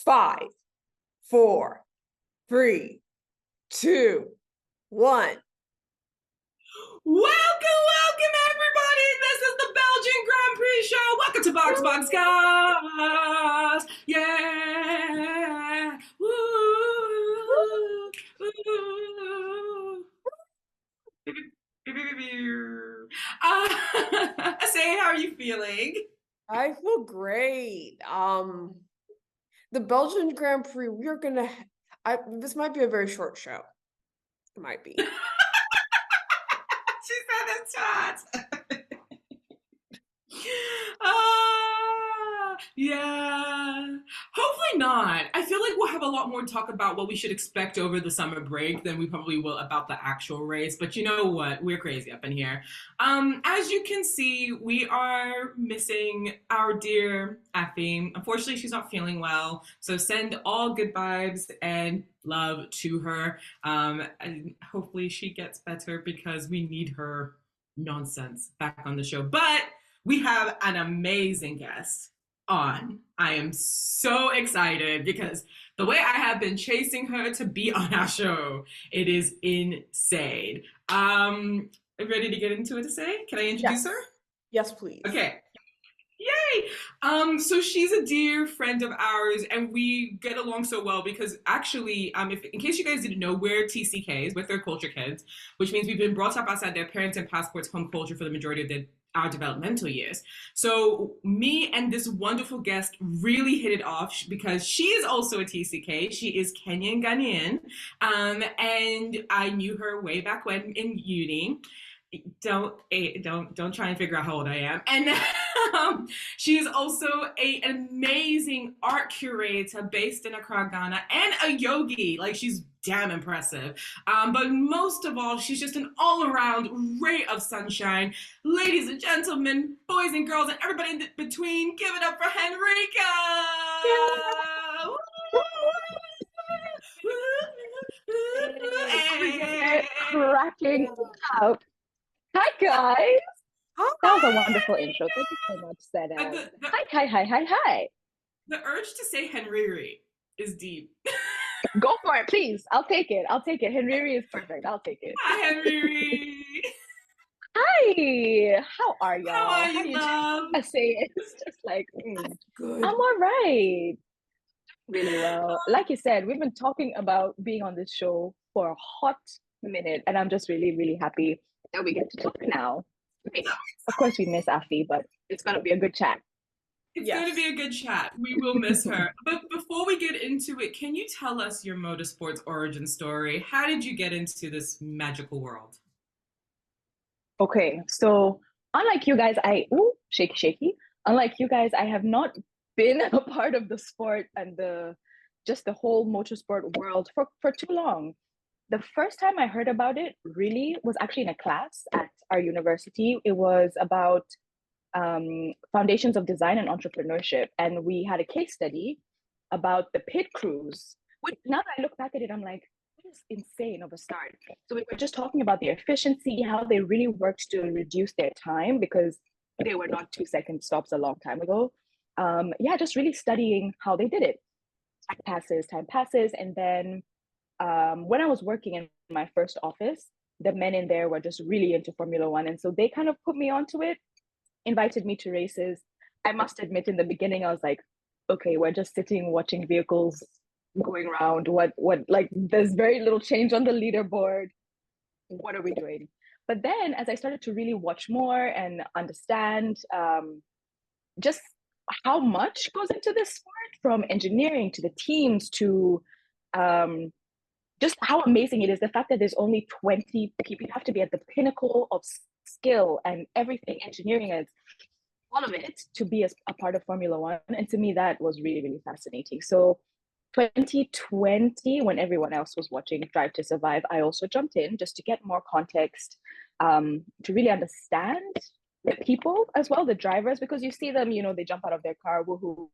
5, 4, 3, 2, 1. Welcome, everybody. This is the Belgian Grand Prix show. Welcome to Box Cast. Yeah. Woo. Woo. Say, how are you feeling? I feel great. The Belgian Grand Prix, we're gonna this might be a very short show. It might be. She said it's hot. Yeah. Hopefully not. I feel like we'll have a lot more talk about what we should expect over the summer break than we probably will about the actual race. But you know what? We're crazy up in here. As you can see, we are missing our dear Effie. Unfortunately, she's not feeling well. So send all good vibes and love to her. And hopefully she gets better because we need her nonsense back on the show. But we have an amazing guest on. I am so excited because the way I have been chasing her to be on our show, it is insane. Ready to get into it to say? Can I introduce her? Yes, please. Okay. Yay! So she's a dear friend of ours, and we get along so well because actually, if in case you guys didn't know, we're TCKs, we're third culture kids, which means we've been brought up outside their parents' and passports' home culture for the majority of our developmental years. So me and this wonderful guest really hit it off because she is also a TCK. She is Kenyan Ghanaian, and I knew her way back when in uni. Don't try and figure out how old I am. And she is also an amazing art curator based in Accra, Ghana, and a yogi. Like, she's damn impressive. But most of all, she's just an all-around ray of sunshine. Ladies and gentlemen, boys and girls, and everybody in between, give it up for Henrika! Cracking up. Hi, guys. That was a wonderful intro. Thank you so much, Sesh. Hi. The urge to say Henriri is deep. Go for it, please. I'll take it. HEREEEEEEE is perfect. I'll take it. Hi, Henriri. Hi. How are y'all? How are you, love? I say it. It's just like, Good. I'm all right. Really well. Like you said, we've been talking about being on this show for a hot minute, and I'm just really, really happy that we get to talk now. Of course, we miss Afi, but it's going to be a good chat. It's going to be a good chat. We will miss her. But before we get into it, can you tell us your motorsports origin story? How did you get into this magical world? Okay, so unlike you guys, shaky. Unlike you guys, I have not been a part of the sport and the whole motorsport world for too long. The first time I heard about it really was actually in a class at our university. It was about foundations of design and entrepreneurship. And we had a case study about the pit crews. Which, now that I look back at it, I'm like, it is insane of a start. So we were just talking about their efficiency, how they really worked to reduce their time because they were not 2-second stops a long time ago. Just really studying how they did it. Time passes, and then when I was working in my first office, the men in there were just really into Formula One. And so they kind of put me onto it, invited me to races. I must admit, in the beginning, I was like, okay, we're just sitting watching vehicles going around. What, like, there's very little change on the leaderboard. What are we doing? But then as I started to really watch more and understand just how much goes into this sport, from engineering to the teams to just how amazing it is. The fact that there's only 20 people, you have to be at the pinnacle of skill and everything, engineering and all of it, to be a part of Formula One. And to me, that was really, really fascinating. So 2020, when everyone else was watching Drive to Survive, I also jumped in just to get more context, to really understand the people as well, the drivers, because you see them, they jump out of their car, woohoo,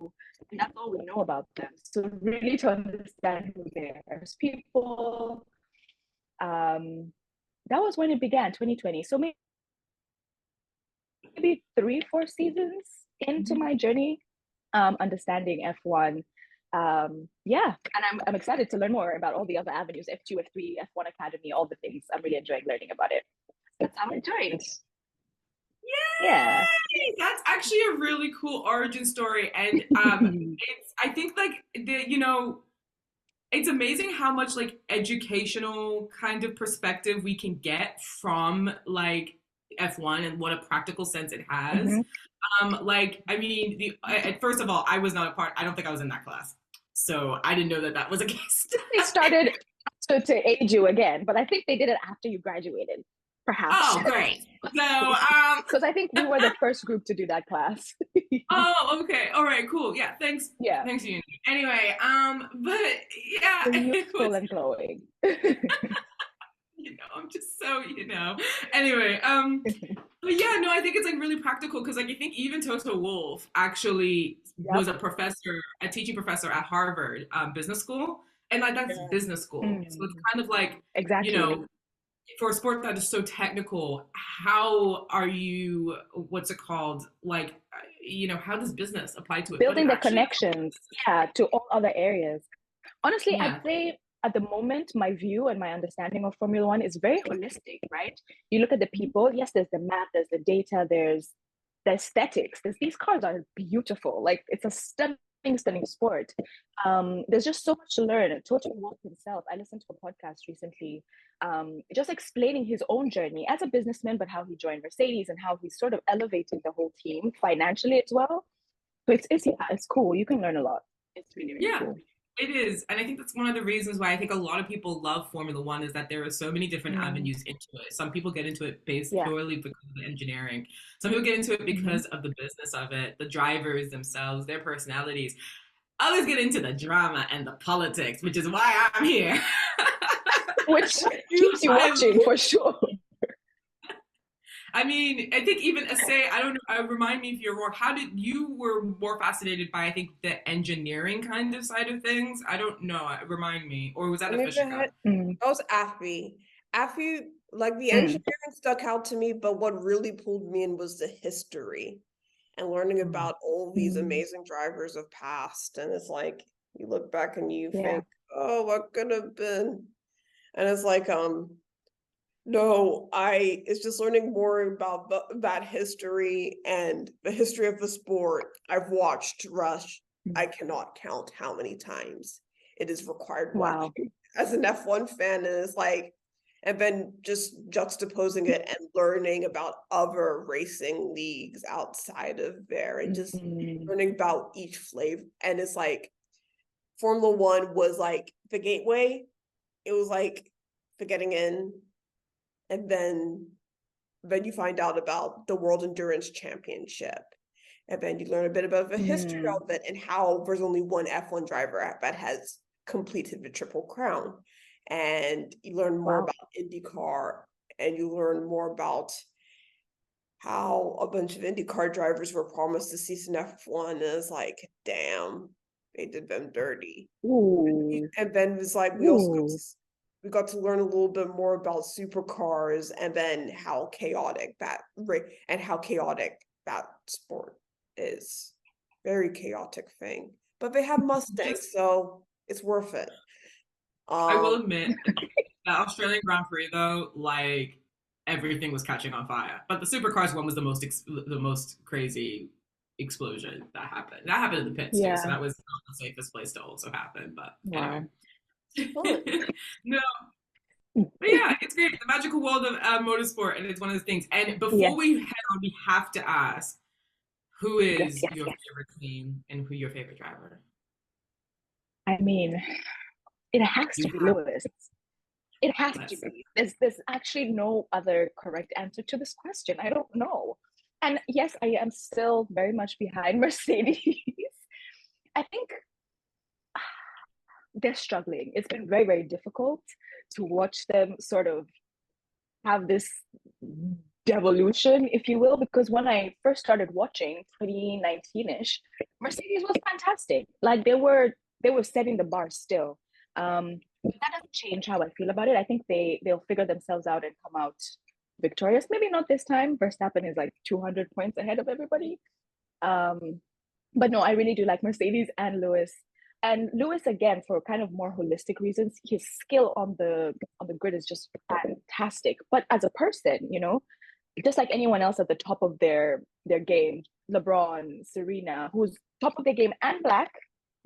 and that's all we know about them. So really to understand who they are as people, that was when it began, 2020. So maybe 3-4 seasons into my journey, understanding F1. Yeah, and I'm excited to learn more about all the other avenues, F2, F3, F1 Academy, all the things. I'm really enjoying learning about it. That's how I joined. Yeah. Yay! That's actually a really cool origin story, and it's I think like it's amazing how much like educational kind of perspective we can get from like F1 and what a practical sense it has. Mhm. Like I mean, first of all, I was not a part. I don't think I was in that class, so I didn't know that that was a case. They started to aid you again, but I think they did it after you graduated, perhaps. Oh, great. So, Because I think we were the first group to do that class. oh, okay. All right, cool. Yeah, thanks. Yeah. Thanks, Uni. Anyway, but yeah, You're it useful was, and glowing. I'm just so, Anyway, but yeah, no, I think it's like really practical because like I think even Toto Wolff actually was Yep. a teaching professor at Harvard Business School. And like that's Yeah. business school. So it's kind of like, Exactly. for a sport that is so technical, how are you, what's it called? Like, how does business apply to it? But Building it the actually, connections, yeah, to all other areas. Honestly, I'd yeah, say at the moment, my view and my understanding of Formula One is very holistic, right? You look at the people, yes, there's the map, there's the data, there's the aesthetics. These cars are beautiful. Like it's a stunning sport. There's just so much to learn. Toto Wolff himself, I listened to a podcast recently, just explaining his own journey as a businessman, but how he joined Mercedes and how he's sort of elevating the whole team financially as well. So it's cool. You can learn a lot. It's really yeah. cool. It is. And I think that's one of the reasons why I think a lot of people love Formula One is that there are so many different Mm, avenues into it. Some people get into it based yeah. purely because of the engineering. Some people get into it Mm-hmm. because of the business of it, the drivers themselves, their personalities. Others get into the drama and the politics, which is why I'm here. Which keeps you watching for sure. I mean, I think even say I don't know. Remind me if you're wrong. How did you were more fascinated by? I think the engineering kind of side of things. I don't know. Remind me, or was that a Maybe I Fishika? had, Mm, that was AFI. AFI, like the mm, engineering stuck out to me, but what really pulled me in was the history and learning Mm. about all these mm. amazing drivers of past. And it's like you look back and you Yeah. think, oh, what could have been? And it's like, no, it's just learning more about that history and the history of the sport. I've watched Rush. I cannot count how many times it is required Wow. watching as an F1 fan. And it's like, and then just juxtaposing it and learning about other racing leagues outside of there and just Mm, learning about each flavor. And it's like Formula One was like the gateway. It was like the getting in, and then you find out about the World Endurance Championship, and then you learn a bit about the history mm. of it and how there's only one F1 driver that has completed the Triple Crown, and you learn more Wow. about IndyCar, and you learn more about how a bunch of IndyCar drivers were promised to season F1, and it's like, damn, they did them dirty. Ooh. And then it's like Ooh. we got to learn a little bit more about supercars, and then how chaotic that sport is. Very chaotic thing. But they have Just, Mustangs, so it's worth it. I will Um admit, the Australian Grand Prix though, like everything was catching on fire. But the supercars one was the most crazy explosion that happened. That happened in the pits too, so Yeah. that was not the safest place to also happen. But Wow. anyway, fun. no, but yeah, it's great. The magical world of motorsport, and it's one of those things. And before Yes. we head on, we have to ask, who Yes. is Yes. your Yes. favorite team and who your favorite driver? I mean, it has You to be have Lewis. It has to let's be. There's actually no other correct answer to this question. I don't know. And yes, I am still very much behind Mercedes. I think they're struggling. It's been very, very difficult to watch them sort of have this devolution, if you will, because when I first started watching 2019-ish, Mercedes was fantastic. Like they were setting the bar still. But that doesn't change how I feel about it. I think they'll figure themselves out and come out victorious. Maybe not this time. Verstappen is like 200 points ahead of everybody. Um, but no, I really do like Mercedes and Lewis. And Lewis, again, for kind of more holistic reasons, his skill on the grid is just fantastic. But as a person, you know, just like anyone else at the top of their game, LeBron, Serena, who's top of their game and black,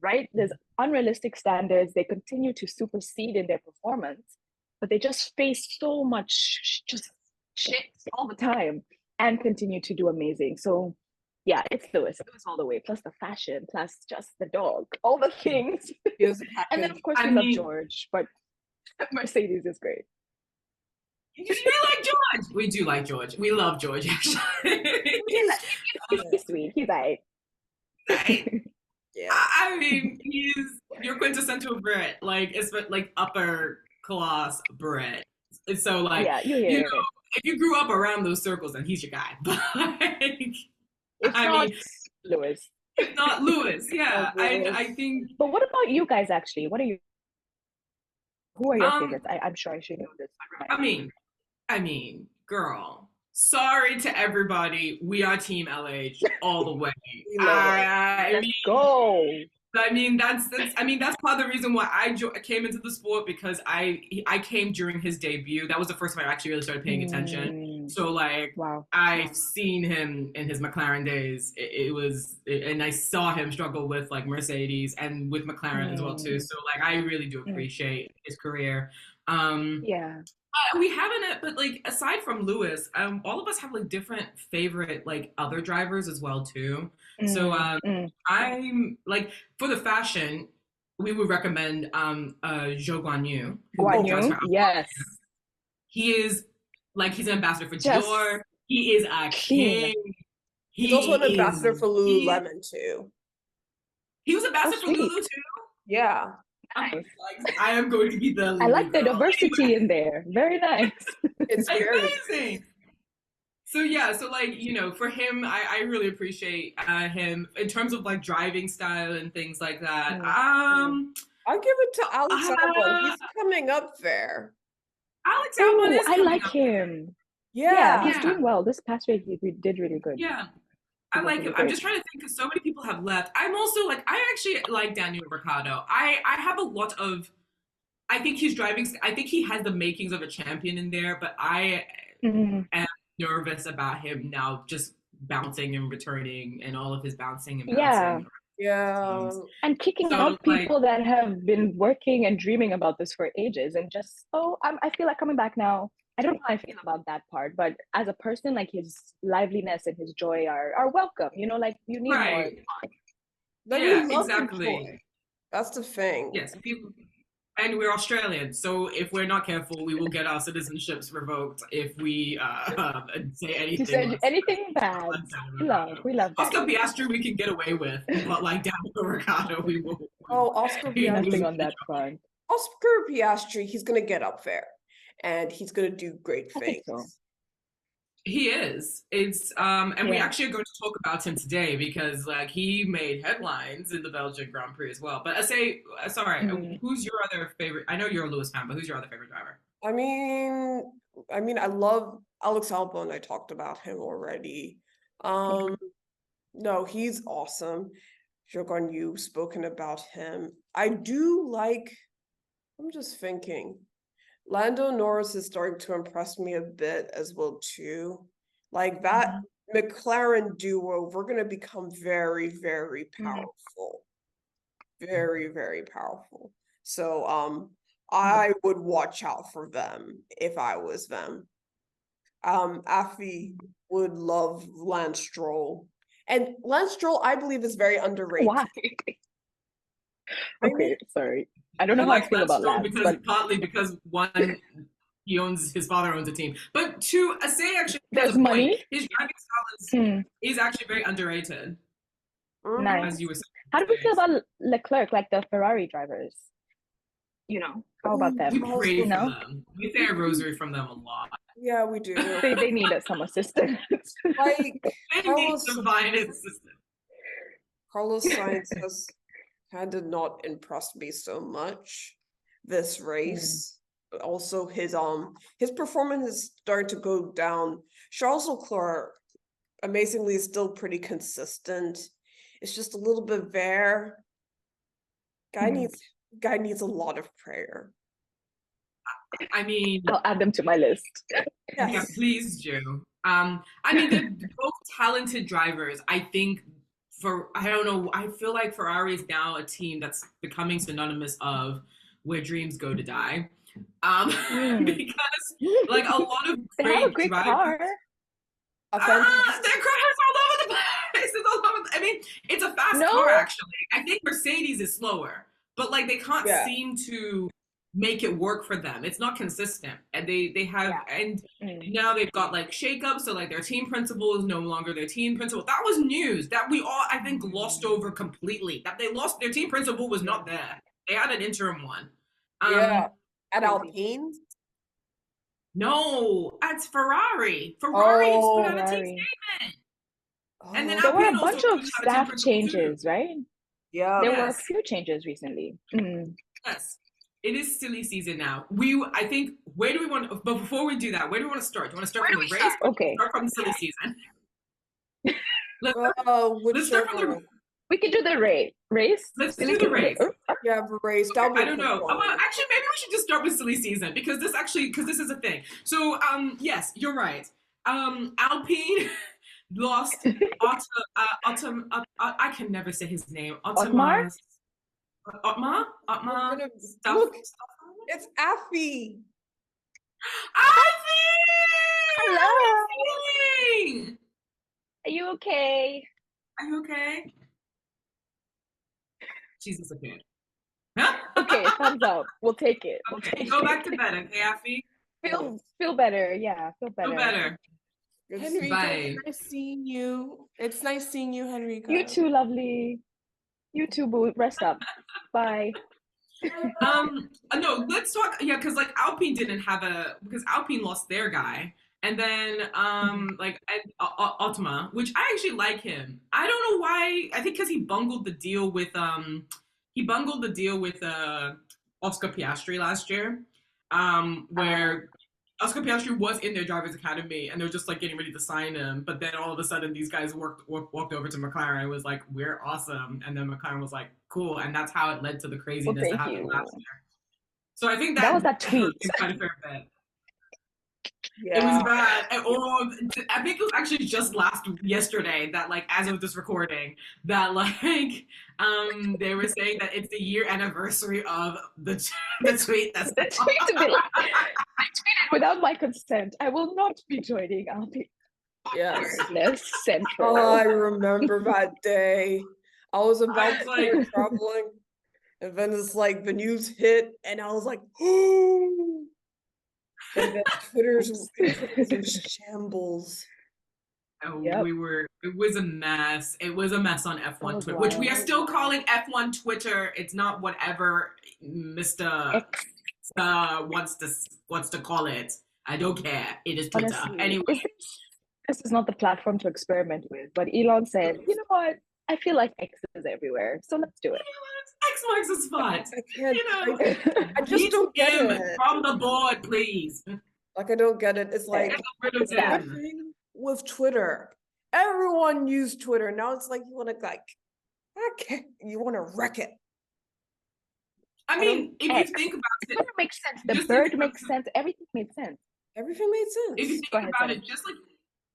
right? There's unrealistic standards. They continue to supersede in their performance, but they just face so much just shit all the time and continue to do amazing. So yeah, it's Lewis all the way, plus the fashion, plus just the dog, all the things. And then of course we love George, but Mercedes is great. You like George? We do like George. We love George, actually. He's sweet. He's right. Yeah. I mean, he's your quintessential Brit, like it's like upper class Brit. And so, like, yeah, you know, if you grew up around those circles, then he's your guy. But it's not Lewis. It's not Lewis. Yeah, I think. But what about you guys? Actually, who are your favorites? I'm sure I should know this. I mean, girl. Sorry to everybody. We are Team LH all the way. Let's go. I mean, that's part of the reason why I came into the sport, because I came during his debut. That was the first time I actually really started paying attention. So like, wow. I've seen him in his McLaren days. And I saw him struggle with like Mercedes and with McLaren as well too. So like, I really do appreciate his career. Yeah. We haven't, but like aside from Lewis, all of us have like different favorite like other drivers as well too. So I'm like, for the fashion, we would recommend Zhou Guanyu. Yes. He is like, he's an ambassador for Dior. He is a king. He's also an ambassador for Lululemon too. He was ambassador for Lulu too? Yeah. Nice. I am going to be the Lulu I like the girl. diversity in there. Very nice. It's amazing. So yeah, so like, you know, for him, I really appreciate him in terms of like driving style and things like that. I'll give it to Alex Albon. He's coming up there. Alex Albon is I like him. Yeah. He's doing well. This past week he did really good. Yeah. I like him. I'm just trying to think, because so many people have left. I'm also like, I actually like Daniel Ricciardo. I have a lot of, I think he's driving, I think he has the makings of a champion in there, but I am nervous about him now just bouncing and returning and all of his bouncing and bouncing. Yeah. And kicking out people that have been working and dreaming about this for ages, and just, I feel like coming back now. I don't know how I feel about that part, but as a person, like his liveliness and his joy are welcome. You know, like you need more. Yeah, exactly. That's the thing. Yes, people, and we're Australian, so if we're not careful, we will get our citizenships revoked if we say anything. You said anything bad. We love that. Oscar Piastri, we can get away with, but like Daniel Ricciardo, we will. Oscar Piastri. Nothing on that front. Oscar Piastri, he's gonna get up there. And he's going to do great things. He is. It's and we actually are going to talk about him today, because like he made headlines in the Belgian Grand Prix as well. But who's your other favorite? I know you're a Lewis fan, but who's your other favorite driver? I mean, I love Alex Albon. I talked about him already. No, he's awesome. Jogan, you've spoken about him. I do like. I'm just thinking. Lando Norris is starting to impress me a bit as well too. Like that McLaren duo, we're going to become very, very powerful. Very, very powerful. So I would watch out for them if I was them. Afi would love Lance Stroll. And Lance Stroll, I believe, is very underrated. Why? Okay, sorry. I don't know how I feel about that. Partly because one, his father owns a team, but two, I say actually, there's money. His driving style is actually very underrated. Nice. As you were saying, how do we feel about Leclerc, like the Ferrari drivers? You know, how about them? We pray for them. We say a rosary from them a lot. Yeah, we do. They need some assistance. Like they need divine assistance. Carlos Sainz has kind of not impressed me so much this race. But also his performance is starting to go down. Charles Leclerc, amazingly, is still pretty consistent. It's just a little bit there. Guy needs a lot of prayer. I mean, I'll add them to my list. yeah, Yes. please do. I mean, they're both talented drivers. I think I don't know, I feel like Ferrari is now a team that's becoming synonymous of where dreams go to die. Because like a lot of They have a great great drivers. car. A Their fantastic. car is all over the place. It's all over I mean, it's a fast No. car actually. I think Mercedes is slower, but like they can't Yeah. seem to make it work for them. It's not consistent. And they have and now they've got like shakeups, so like their team principal is no longer their team principal. That was news that we all I think glossed over completely. That they lost their team principal was not there. They had an interim one. Yeah. At crazy. Alpine. No, that's Ferrari. Ferrari has put out a team Ferrari. statement. And then There were a Alpine bunch also of put out a team staff principal too. changes, right? Yeah. There were a Yes. few changes recently. Yes. It is silly season now. I think, where do we want, but before we do that, where do we want to start? Do you want to start from the race? Okay. Start from the silly season. Let's start from the, We could do the race. let's do the race. Yeah, race. That'll be I don't know. quick one. Actually, maybe we should just start with silly season because this is a thing. So, yes, you're right. Alpine lost I can never say his name. Otmar? Otmar? Look, it's Affy. Hello. Hello. Are you okay? Are you okay? She's disappeared. Okay, thumbs up. We'll take it. Okay, go back to bed, okay, Affy? Feel better. Yeah, feel better. Feel better. Henrika, Bye. it's nice seeing you. It's nice seeing you, Henrika. You too, lovely. You too, boo. Rest up. Bye. No, let's talk. Yeah, because like Alpine didn't have because Alpine lost their guy, and then Otma, which I actually like him. I don't know why. I think because he bungled the deal with Oscar Piastri last year, where Oscar Piastri was in their drivers academy and they're just like getting ready to sign him, but then all of a sudden these guys walked over to McLaren and was like, "We're awesome," and then McLaren was like, "Cool," and that's how it led to the craziness that happened last year. So I think that was that tweet. Kind of fair bet. Yeah. It was bad. I think it was actually just yesterday that like as of this recording that like they were saying that it's the year anniversary of the tweet that's The tweet to be like, I tweeted without my consent. I will not be joining. I'll be Yes. central. Oh, I remember that day. I was about to like- start traveling, and then it's like the news hit, and I was like, "Oh!" And then Twitter's in shambles. Oh, Yep. it was a mess. It was a mess on F1 was Twitter, which we are wild. still calling F1 Twitter. It's not whatever Mr. X. wants to call it. I don't care. It is Twitter. Honestly, Anyway. this is not the platform to experiment with. But Elon said, "You know what? I feel like X is everywhere, so let's do it." X marks the spot. I can't. You know, I just don't get him it. from the board, please. Like, I don't get it. It's like Get rid of him. everything with Twitter. Everyone used Twitter. Now it's like you want to you want to wreck it. I mean, if X. you think about it, Twitter makes sense. The Just bird think makes about sense. Everything made sense. Everything made sense. if you think Go ahead, about Sam. it, just like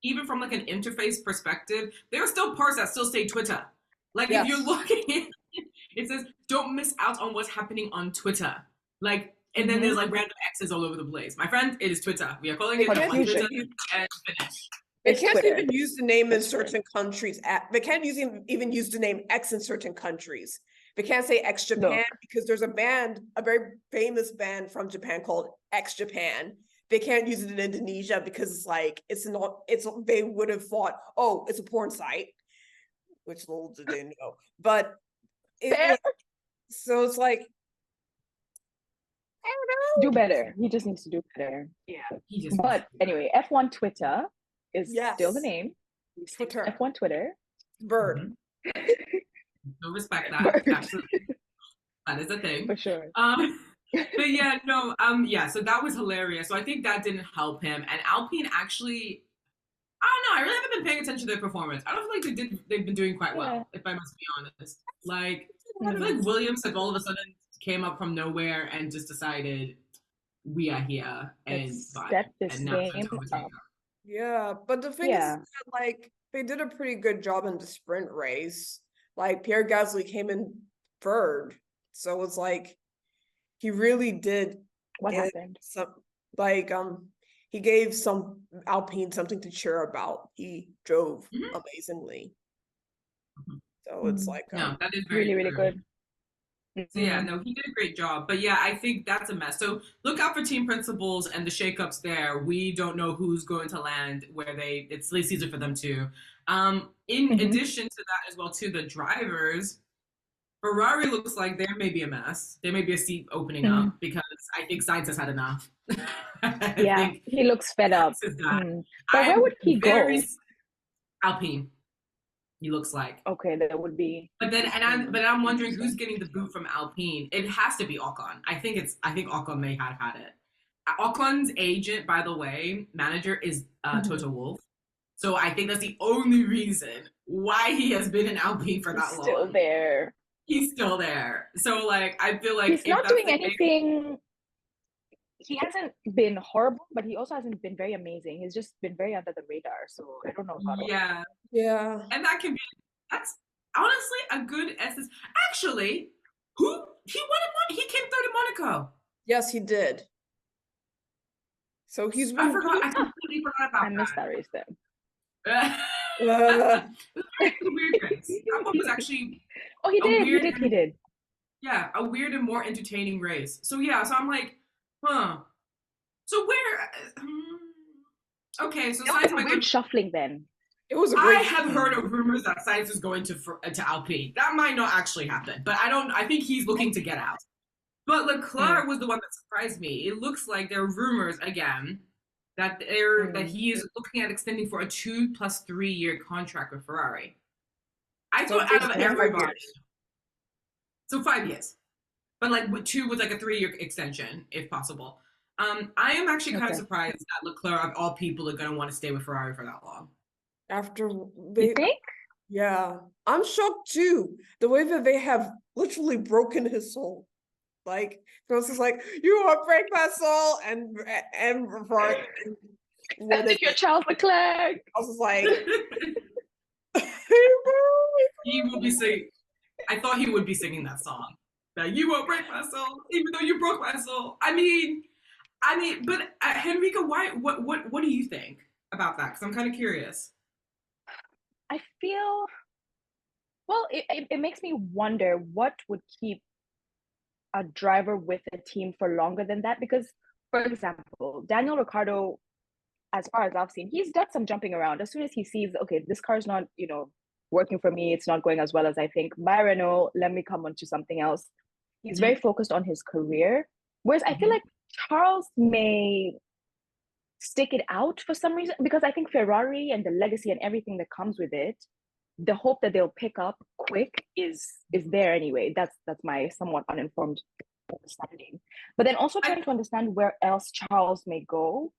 even from like an interface perspective, there are still parts that still say Twitter. Like if you're Yes. looking, it says don't miss out on what's happening on Twitter. Like, and then there's like random X's all over the place. My friend, it is Twitter. We are calling it F1 Confusion. Twitter and finish. They It's can't Twitter. even use the name in certain countries. They can't even use the name X in certain countries. They can't say X Japan because there's a band, a very famous band from Japan called X Japan. They can't use it in Indonesia because it's like they would have thought, oh, it's a porn site, which little did they know. But so it's like, I don't know. Do better. He just needs to do better. Yeah. He just But anyway, F1 Twitter is still the Yes. name. Twitter. F1 Twitter. Bird. no respect that. Bird. Absolutely. That is a thing. For sure. But yeah, no, yeah, so that was hilarious. So I think that didn't help him. And Alpine actually, I don't know, I really haven't been paying attention to their performance. I don't feel like they've been doing quite well, Yeah. if I must be honest. Like, I feel like Williams like all of a sudden came up from nowhere and just decided we are here and Let's vibe. set this And now it's time game to overtake up. them. Yeah, but the thing is Yeah. that, like, they did a pretty good job in the sprint race. Like, Pierre Gasly came in third, so it's like he really did What get happened? some, like, he gave some Alpine something to cheer about. He drove amazingly, so it's like, No, that is very Really, really true. good. So yeah, Mm. no, he did a great job. But yeah, I think that's a mess. So look out for team principals and the shakeups there. We don't know who's going to land where it's late season for them too. In addition to that as well, too, the drivers, Ferrari looks like there may be a mess. There may be a seat opening up because I think Sainz has had enough. I Yeah, think he looks fed up. Sainz is done. But where I'm would he go? Alpine, he looks like. Okay, that would be. But then, I'm wondering who's getting the boot from Alpine. It has to be Ocon. I think Ocon may have had it. Ocon's agent, by the way, manager is Toto Wolff. So I think that's the only reason why he has been in Alpine for that long. Still there. He's still there. So like, I feel like He's not doing anything. He hasn't been horrible, but he also hasn't been very amazing. He's just been very under the radar. So I don't know about all that. yeah. And that's honestly a good essence. Actually, he came third in Monaco. Yes, he did. So he's been I completely forgot about I missed that race then. that. It was a weird race. That one was actually Oh, he did. Yeah, a weird and more entertaining race. So yeah, so I'm like, huh. So where okay, so It was a weird shuffling then. It was a I great have heard of rumors that Sainz is going to Alpine. That might not actually happen, but I think he's looking to get out. But Leclerc was the one that surprised me. It looks like there are rumors again that that he is looking at extending for a 2 + 3 year contract with Ferrari. I thought out of everybody. So 5 years. But like with 2 with like a 3-year extension, if possible. I am actually kind of surprised that Leclerc of all people are gonna want to stay with Ferrari for that long. After you think? Yeah. I'm shocked too. The way that they have literally broken his soul. Like, it's just like, you won't break my soul, and What is your Charles Leclerc? I was like, he will be singing. I thought he would be singing that song. That you won't break my soul, even though you broke my soul. I mean, but Henrika, what do you think about that? Because I'm kind of curious. I feel, well, it makes me wonder what would keep a driver with a team for longer than that. Because, for example, Daniel Ricciardo, as far as I've seen, he's done some jumping around. As soon as he sees, okay, this car's not, working for me, it's not going as well as I think. Bye, Renault, let me come on to something else. He's very focused on his career. Whereas I feel like Charles may stick it out for some reason, because I think Ferrari and the legacy and everything that comes with it, the hope that they'll pick up quick is there anyway. That's my somewhat uninformed understanding. But then also trying to understand where else Charles may go.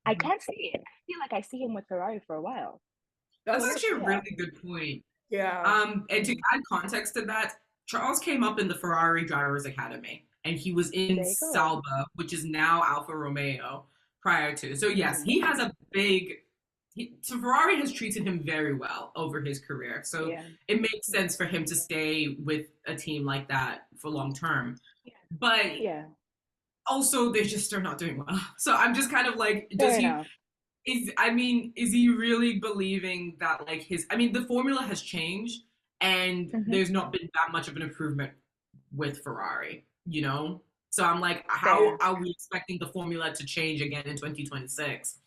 I can't see it. I feel like I see him with Ferrari for a while. That's actually a really good point. Yeah. And to add context to that, Charles came up in the Ferrari Drivers Academy, and he was in Sauber, which is now Alfa Romeo, prior to. So yes, he has a big. So Ferrari has treated him very well over his career. So it makes sense for him to stay with a team like that for long term. But also they're not doing well. So I'm just kind of like, is he really believing that like the formula has changed and there's not been that much of an improvement with Ferrari, So I'm like, how are we expecting the formula to change again in 2026?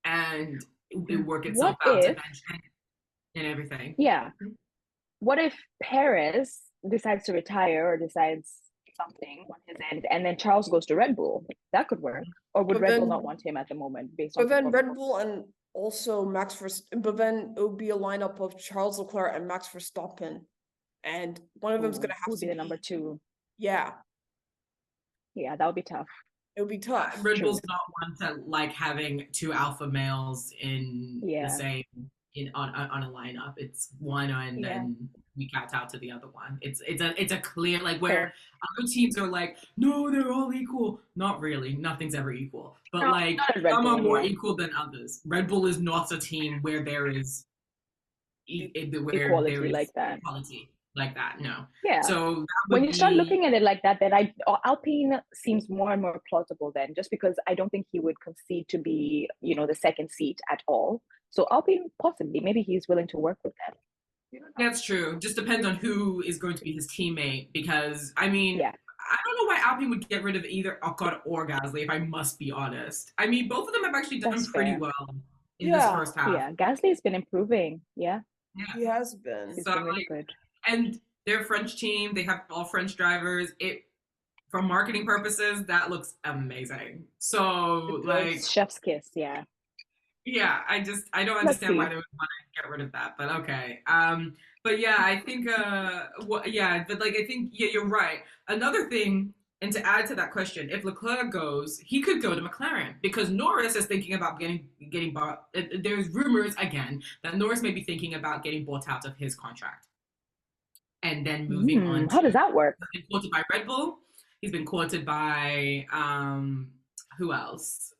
And it work itself out eventually and everything. Yeah. What if Perez decides to retire or decides something on his end, and then Charles goes to Red Bull? That could work. Or would Red Bull not want him at the moment based on? But then Red Bull and also Max Verstappen. But then it would be a lineup of Charles Leclerc and Max Verstappen, and one of them's gonna have to be the number 2. Yeah. Yeah, that would be tough. It would be tough. Red Bull's not one to like having 2 alpha males in the same on a lineup. It's one and Yeah. then we cat out to the other one. It's a clear, like, where Fair. other teams are like, no, they're all equal. Not really. Nothing's ever equal. But No, like not at Red some Bull are more anyway. equal than others. Red Bull is not a team where there is Equality like that. equality like that. No. Yeah. So that When would you start be looking at it like that, then Alpine seems more and more plausible then, just because I don't think he would concede to be, the second seat at all. So Alpine possibly, maybe he's willing to work with them. That's true. Just depends on who is going to be his teammate. Because I mean, Yeah. I don't know why Alpine would get rid of either Ocon or Gasly. If I must be honest, I mean, both of them have actually done That's pretty fair. well in this first half. Yeah, Gasly's been improving. Yeah, He has been. he's So been really like, good. and they're a French team. They have all French drivers. For marketing purposes, that looks amazing. So like, Chef's kiss, yeah. yeah, I don't Let's understand why see. they would want to get rid of that, but okay. But yeah, I think yeah, but like I think yeah, you're right. Another thing, and to add to that question, if Leclerc goes, he could go to McLaren because Norris is thinking about getting bought. There's rumors again that Norris may be thinking about getting bought out of his contract and then moving on. How does that work? He's been courted by Red Bull. He's been courted by who else?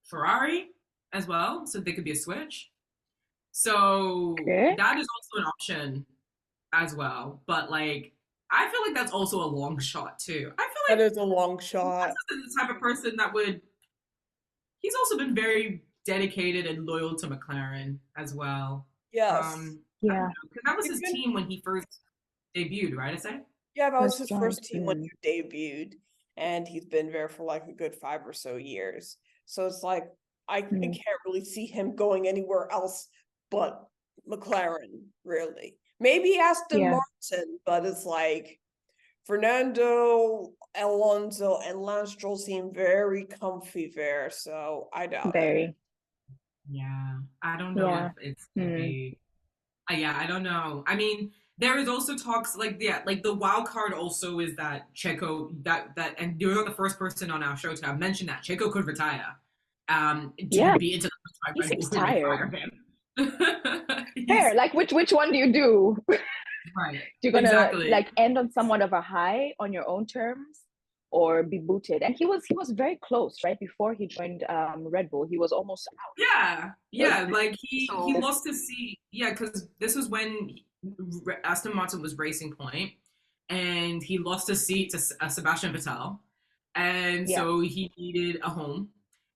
Ferrari as well, so they could be a switch. So Okay. that is also an option as well. But like, I feel like that's also a long shot too. I feel like That is a long shot. the type of person that would. He's also been very dedicated and loyal to McLaren as well. Yes. Yeah. Because that was his team when he first debuted, right? I say. Yeah, that was First his first joined, team when he debuted, and he's been there for like a good 5 or so years. So it's like I can't really see him going anywhere else but McLaren, really. Maybe Aston Martin, but it's like Fernando Alonso and Lance Stroll seem very comfy there, so I doubt it. Very. Yeah, I don't know if it's gonna be. Yeah, I don't know. I mean, there is also talks like like the wild card also is that Checo that and you're not the first person on our show to have mentioned that Checo could retire. To be into the he seems tired. Him. Fair. Like which one do you do? Right. You're gonna exactly. like end on somewhat of a high on your own terms, or be booted. And he was very close, right? Before he joined Red Bull, he was almost out. Yeah. Like he lost his seat. Yeah, because this was when Aston Martin was Racing Point, and he lost his seat to Sebastian Vettel, and so he needed a home.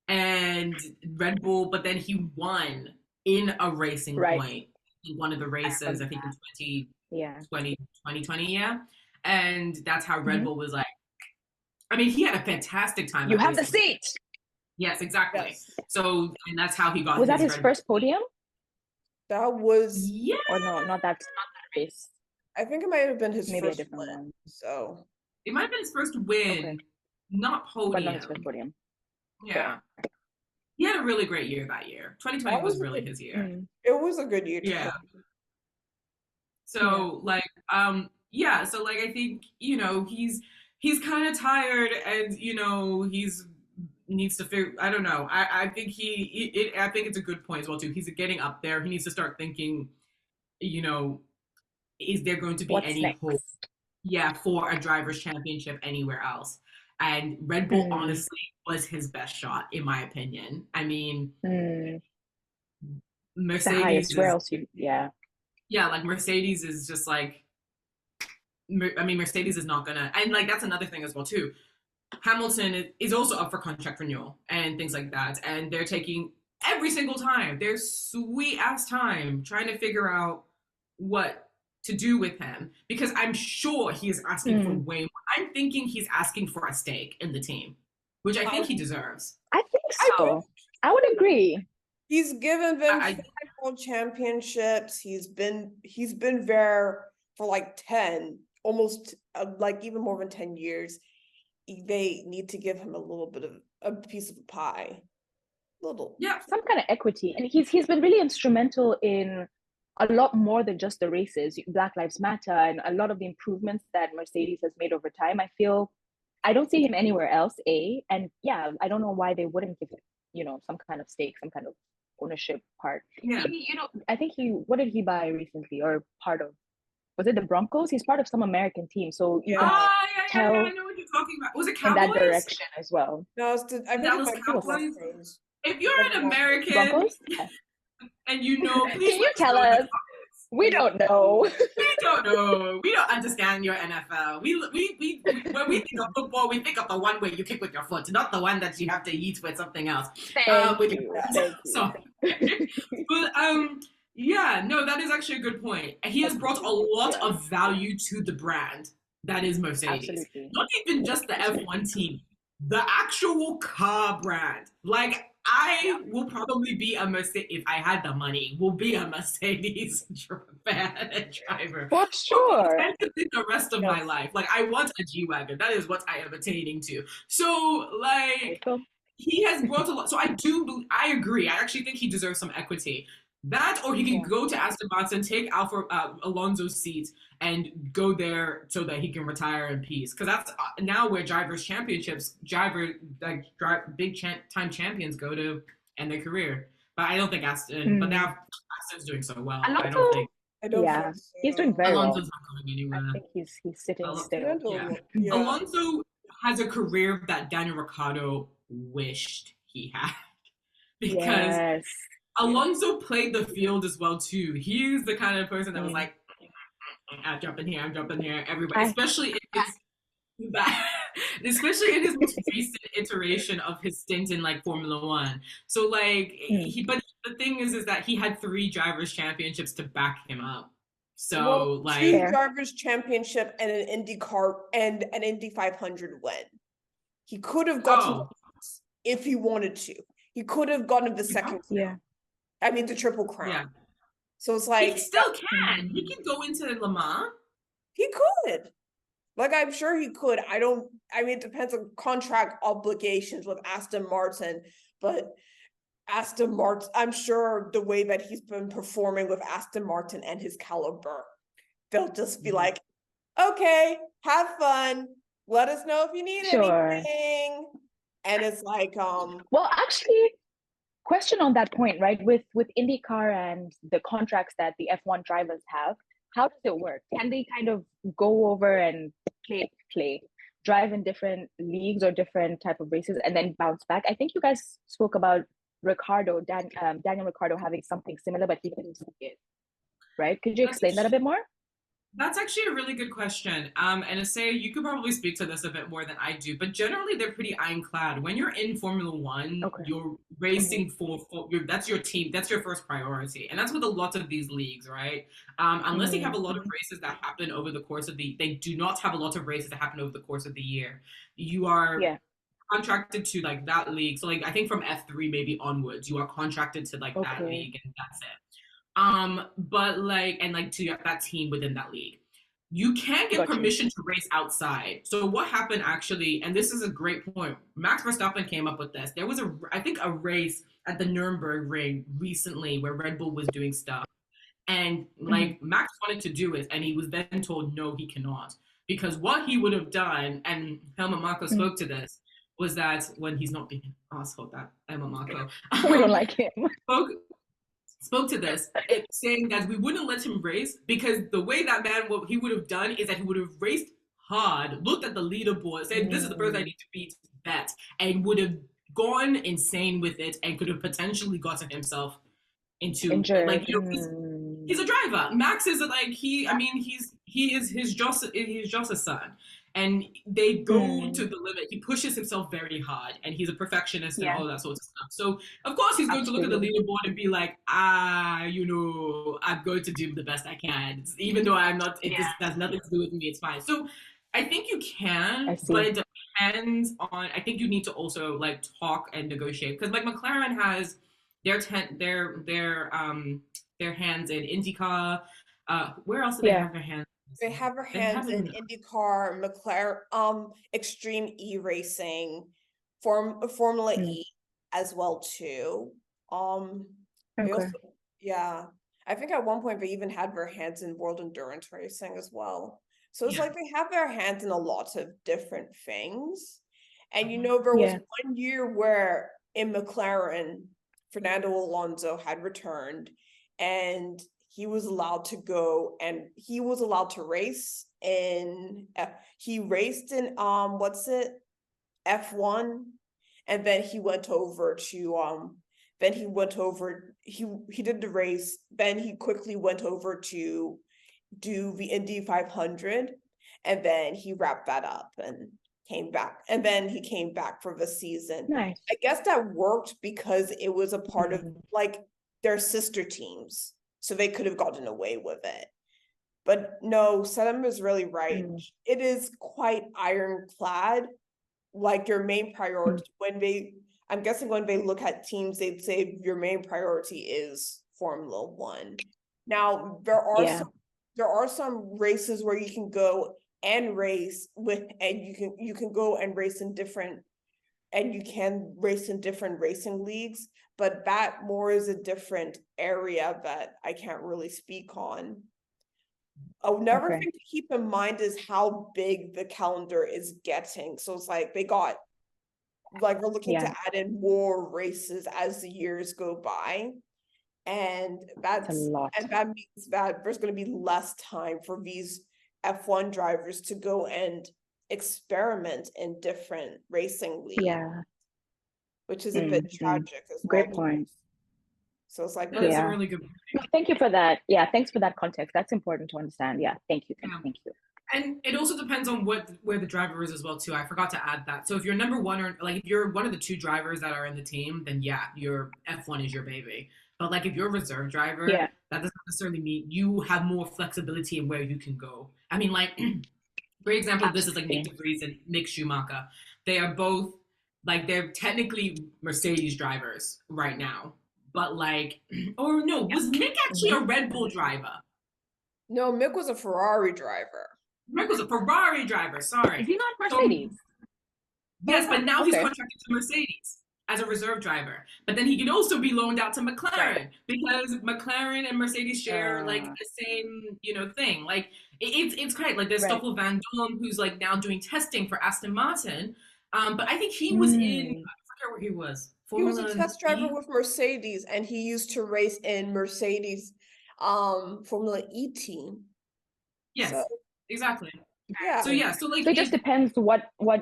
And Red Bull, but then he won in a Racing Point in one of the races, I think in 2020, yeah. And that's how Red Bull was like, I mean, he had a fantastic time. You have the seat. Yes, exactly. Yes. So, and that's how he got. Was that his first podium? That was or no, not that race. I think it might have been his maybe first a different win. one. So it might have been his first win, not podium. But not his first podium. Yeah. He had a really great year that year. 2020 was really his year. It was a good year. Yeah. So like, so like I think, he's kind of tired and, he's needs to figure, I don't know. I think I think it's a good point as well too. He's getting up there. He needs to start thinking, is there going to be any hope? Yeah, for a driver's championship anywhere else. And Red Bull honestly was his best shot, in my opinion. I mean, Mercedes. The highest, where else yeah, like Mercedes is just like, I mean, Mercedes is not gonna, and like that's another thing as well too. Hamilton is also up for contract renewal and things like that, and they're taking every single time their sweet ass time trying to figure out what to do with him, because I'm sure he is asking for way more. I'm thinking he's asking for a stake in the team, which I think he deserves. I think so. I would agree. He's given them 5 world championships. He's been there for like 10, almost like even more than 10 years. They need to give him a little bit of a piece of the pie. Some kind of equity. And he's been really instrumental in a lot more than just the races, Black Lives Matter, and a lot of the improvements that Mercedes has made over time. I don't see him anywhere else, and I don't know why they wouldn't give him, some kind of stake, some kind of ownership part. Yeah. I think what did he buy recently or part of? Was it the Broncos? He's part of some American team, so you can Yeah. tell I know what you're talking about. Was it in that Cowboys? direction as well. No, I think it Dallas might be the Cowboys? Broncos. If you're Might be an the Broncos. American Broncos? and you know, please Can you let us tell know in the us? We don't know. We don't know. We don't understand your NFL. We when we think of football, we think of the one where you kick with your foot, not the one that you have to eat with something else. Thank With you. your Thank you. so, but yeah, no, that is actually a good point. He has brought a lot of value to the brand that is Mercedes. Absolutely. Not even just the F1 team, the actual car brand. Like I will probably be a Mercedes if I had the money. Will be a Mercedes fan and driver For sure. the rest of my life. Like I want a G-Wagon. That is what I am attaining to. So like he has brought a lot. So I agree. I actually think he deserves some equity. That, or he can go to Aston Martin, take Alonso's seat, and go there so that he can retire in peace. Because that's now where big time champions go to end their career. But I don't think Aston. But now Aston's doing so well. I don't think. He's doing very Alonso's well. not going anywhere. I think he's sitting still. Alonso has a career that Daniel Ricciardo wished he had because Alonso played the field as well too. He's the kind of person that was like, I'm jumping here, everybody, especially in his most recent iteration of his stint in like Formula One. So like but the thing is that he had 3 drivers' championships to back him up. So like 2 drivers' championship and an IndyCar and an Indy 500 win. He could have gotten if he wanted to. He could have gotten the second. I mean the Triple Crown. Yeah. So it's like he still can. He can go into Le Mans. He could. Like I'm sure he could. I mean it depends on contract obligations with Aston Martin, but Aston Martin, I'm sure the way that he's been performing with Aston Martin and his caliber, they'll just be like, okay, have fun. Let us know if you need anything. And it's like, well, actually, question on that point, right? With IndyCar and the contracts that the F1 drivers have, how does it work? Can they kind of go over and drive in different leagues or different type of races and then bounce back? I think you guys spoke about Daniel Ricciardo having something similar, but he couldn't see it, right? Could you explain that a bit more? That's actually a really good question. And to say, you could probably speak to this a bit more than I do, but generally they're pretty ironclad. When you're in Formula One, you're racing that's your team, that's your first priority. And that's with a lot of these leagues, right? Unless you have a lot of races that happen over the course of they do not have a lot of races that happen over the course of the year. You are contracted to like that league. So like I think from F3 maybe onwards, you are contracted to like that league and that's it. But like, and like to that team within that league, you can get permission to race outside. So what happened actually, and this is a great point, Max Verstappen came up with this. There was I think a race at the Nürburgring ring recently where Red Bull was doing stuff. And like Max wanted to do it. And he was then told, no, he cannot. Because what he would have done, and Helmut Marko spoke to this, was that when he's not being an asshole, that Helmut Marko. We don't like him. Spoke to this, saying that we wouldn't let him race because the way that man, what he would have done is that he would have raced hard, looked at the leaderboard, said, this is the person I need to beat, bet, and would have gone insane with it and could have potentially gotten himself into injured. Like, you know, he's a driver. Max is like, he's just a son. And they go to the limit. He pushes himself very hard, and he's a perfectionist and all that sort of stuff. So, of course, he's going to look at the leaderboard and be like, you know, I'm going to do the best I can. Even though I'm not, it just has nothing to do with me, it's fine. So, I think you can, but it depends on, I think you need to also, like, talk and negotiate. Because, like, McLaren has their hands in IndyCar. Where else do they have their hands? They have their hands in IndyCar, McLaren, Extreme E Racing, Formula E as well too. They also, I think at one point they even had their hands in World Endurance Racing as well. So it's like they have their hands in a lot of different things. And you know, there was 1 year where in McLaren, Fernando Alonso had returned, and he was allowed to go, and he was allowed to race in he raced in what's it, F1, and then he went over to he did the race, then he quickly went over to do the Indy 500, and then he wrapped that up and came back, and then he came back for the season. Nice. I guess that worked because it was a part of Mhm. like their sister teams, so they could have gotten away with it. But no, Sedem is really right. Mm. It is quite ironclad. Like your main priority I'm guessing when they look at teams, they'd say your main priority is Formula One. Now Yeah. there are some races where you can go and race with, and you can go and race in different, and you can race in different racing leagues, but that more is a different area that I can't really speak on. Another Okay. thing to keep in mind is how big the calendar is getting. So it's like we're looking to Yeah. add in more races as the years go by. And It's a lot. that means that there's going to be less time for these F1 drivers to go and experiment in different racing leagues, Yeah. which is a bit Mhm. tragic as well. Great point. So it's like, That's Yeah. a really good point. No, thank you for that. Yeah, thanks for that context. That's important to understand. Yeah, thank you. Yeah. Thank you. And it also depends on where the driver is as well too. I forgot to add that. So if you're number one, or like if you're one of the two drivers that are in the team, then yeah, your F1 is your baby. But like if you're a reserve driver, Yeah. that doesn't necessarily mean you have more flexibility in where you can go. I mean, like great example of this is like Nick Absolutely. DeVries and Mick Schumacher. They are both like they're technically Mercedes drivers right now, but like, or no, was Mick actually a Red Bull driver? no, Mick was a Ferrari driver. Mick was a Ferrari driver. Sorry. Is he not So- Mercedes? Yes, but now he's Okay. contracted to Mercedes as a reserve driver. But then he can also be loaned out to McLaren Right. because McLaren and Mercedes share like the same, thing. Like it's great. Like there's Right. Stoffel Van Dorn who's like now doing testing for Aston Martin. But I think he was in I forget where he was. He was a Formula test driver E? with Mercedes, and he used to race in Mercedes Formula E team. Yes, So, exactly. yeah. So yeah, so like So it just depends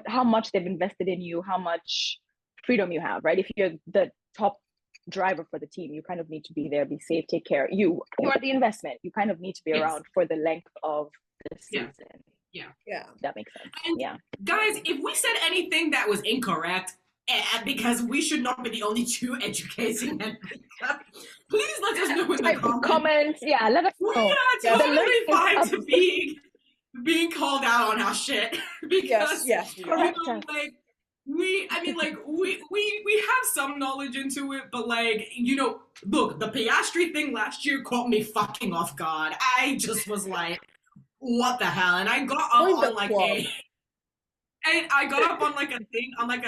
how much they've invested in you, how much freedom you have, right? If you're the top driver for the team, you kind of need to be there, be safe, take care. You are the investment. You kind of need to be Yes. around for the length of the Yeah. season. Yeah. That makes sense. And Yeah. guys, if we said anything that was incorrect, because we should not be the only two educating Henrika, please let us know in the Type comments. comments. Yeah, let us We know. are Yeah. totally link is fine up. to being called out on our shit because Yes. we are. Correct. like we have some knowledge into it, but like look, the Piastri thing last year caught me fucking off guard. I just was like, what the hell? And I got up Join the on like club. and I got up on like a thing on like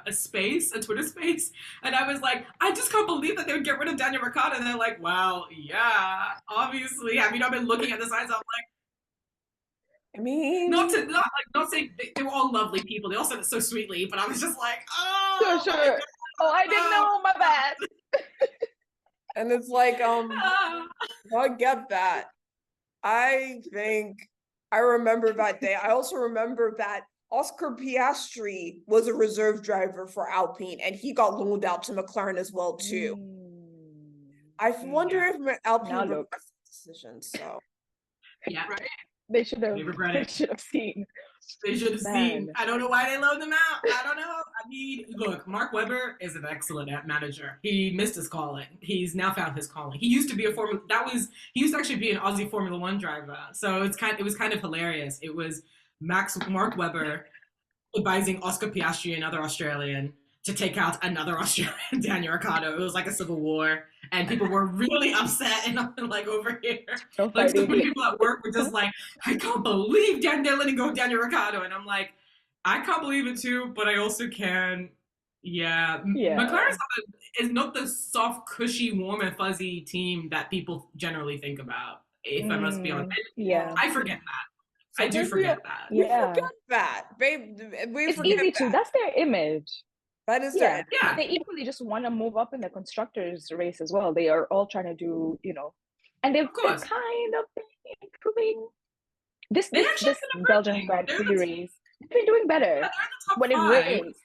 a space, a Twitter space, and I was like, I just can't believe that they would get rid of Daniel Ricciardo. And they're like, well, yeah, obviously. Have you not been looking at the signs? I'm like, I mean, not saying they were all lovely people. They all said it so sweetly, but I was just like, oh, Sure. Oh, I didn't know. My bad. and it's like, Ah. I get that. I think I remember that day. I also remember that Oscar Piastri was a reserve driver for Alpine, and he got loaned out to McLaren as well too. I wonder Yeah. if Alpine Now look. regrets the decision. So Yeah, Right. They should have. They regret They it. should have seen. they should have seen. Man. I don't know why they loaned them out. I don't know. I mean, look, Mark Webber is an excellent manager. He missed his calling. He's now found his calling. He used to be he used to actually be an Aussie Formula One driver. So it was kind of hilarious. It was Mark Webber advising Oscar Piastri, another Australian, to take out another Australian, Daniel Ricciardo. It was like a civil war, and people were really upset and like over here. No Like so fighting. many people at work were just like, I can't believe they're letting go of Daniel Ricciardo. And I'm like, I can't believe it too, but I also can. Yeah. Yeah. McLaren is not the soft, cushy, warm and fuzzy team that people generally think about, if I must be honest. Yeah. I forget that. I do Sometimes forget that. we Yeah. forget that. We It's forget easy to. that. That's their image. That is Yeah, their Yeah. they equally just want to move up in the constructors race as well. They are all trying to do, and they've Of course. kind of been improving. This They this actually this been Belgian improving. Grand They're Prix the, race, they've been doing better they're in the top when it 5. rains.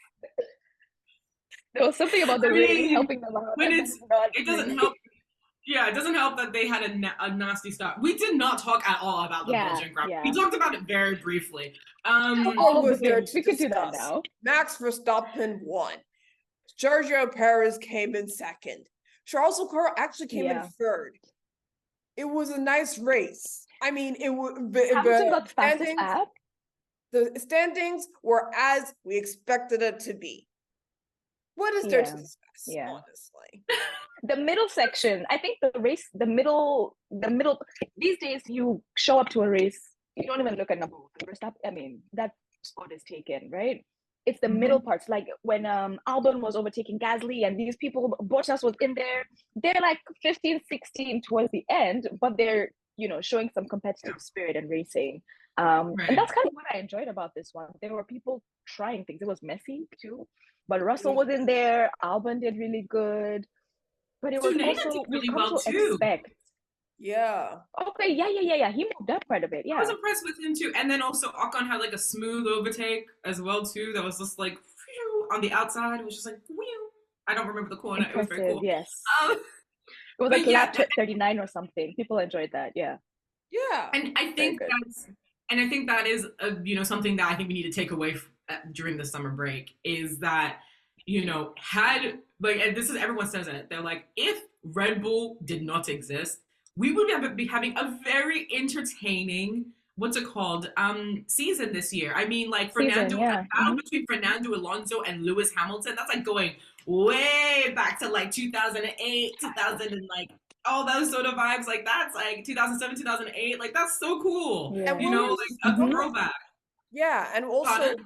There was something about the I rain mean, helping them out. when And it's, then not it doesn't really. help. Yeah, it doesn't help that they had a nasty start. We did not talk at all about the Yeah, Belgian Grand Prix. yeah. We talked about it very briefly. All of was the there things. to We could do that discuss. now. Max Verstappen won. Sergio Perez came in second. Charles Leclerc actually came in Yeah. third. It was a nice race. I mean, it was Hamilton got fastest lap. the standings were as we expected it to be. What is there to Yeah, discuss, yeah. honestly? The middle section, I think the middle, these days you show up to a race, you don't even look at number one. Verstappen, I mean, that spot is taken, right? It's the middle parts, like when Albon was overtaking Gasly and these people, Bottas was in there, they're like 15, 16 towards the end, but they're, showing some competitive spirit and racing. And that's kind of what I enjoyed about this one. There were people trying things. It was messy too, but Russell was in there. Albon did really good. But it was Tsunoda also did we've really come well to too. expect. Yeah. Okay, yeah. He moved up quite a bit. I was Yeah. impressed with him too. And then also Ocon had like a smooth overtake as well too. That was just like phew, on the outside. It was just like whew. I don't remember the corner. It was very Impressive, cool. yes. Um, It was but like yeah, lap 39 or something. People enjoyed that. Yeah. Yeah. and I think good. that is something that I think we need to take away during the summer break is that had like, and this is everyone says it, they're like, if Red Bull did not exist, we would be having a very entertaining season this year. I mean, like Fernando, yeah. a battle between Fernando Alonso and Lewis Hamilton, that's like going way back to like 2008, 2000 and like all those sort of vibes. Like that's like 2007, 2008. Like that's so cool. Yeah. And Like a throwback. Yeah, and also Pardon?